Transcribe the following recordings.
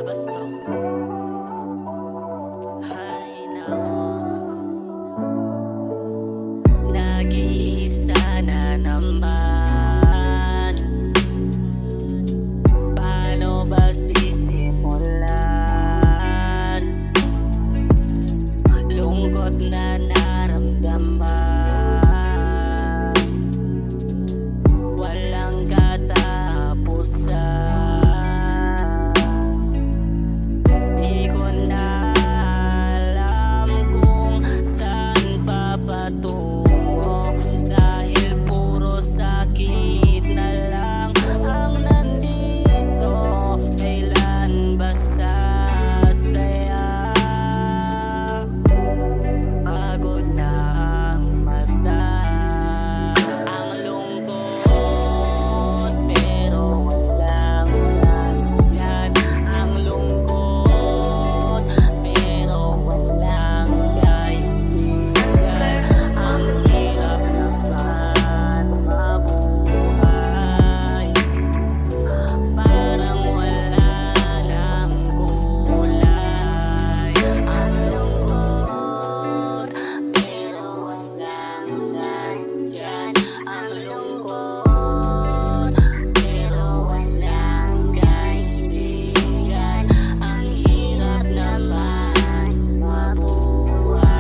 Labas to. Hay nako, nag-iisa na naman. Paano ba sisimulan? Lungkot na naramdaman, walang katapusan. Di ko na alam kung saan papatungo, dahil puro sakit na lang ang nandito. Kailan ba sasaya? Pagod na ang mata, ang lungkot pero walang nandyan. Ang lungkot pero walang kaibigan. Ang hirap naman mabuhay, parang wala ng kulay. Ang lungkot pero walang nandyan. Ang lungkot pero walang kaibigan. Ang hirap naman mabuhay,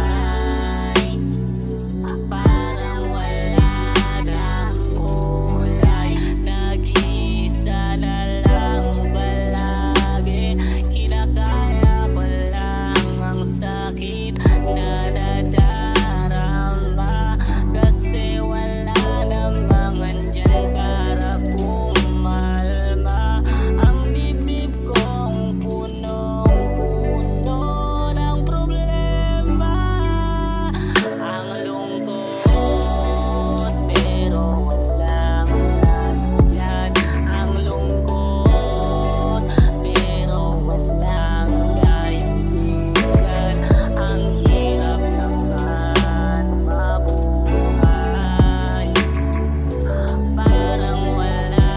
parang wala ng kulay. Nag-iisa na lang palagi, kinakaya ko lang ang sakit na nadarama. Kasi wala namang andyan para kumalma. Ang dibdib kong punong-puno ng problema. Ang lungkot pero walang nandyan. Ang lungkot pero walang kaibigan. Ang hirap naman mabuhay, parang wala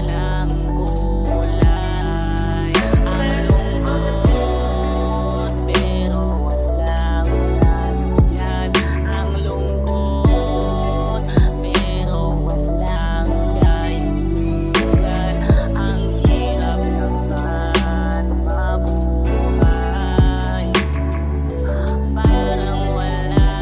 ng kulay. Ang lungkot pero walang nandyan. Ang lungkot pero walang kaibigan. Ang hirap naman mabuhay, parang wala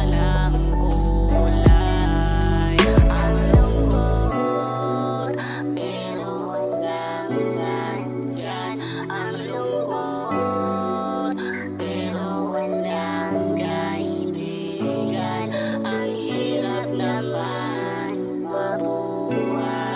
ng kulay. Ang lungkot pero walang nandyan. Ang lungkot pero walang kaibigan. Ang hirap naman mabuhay.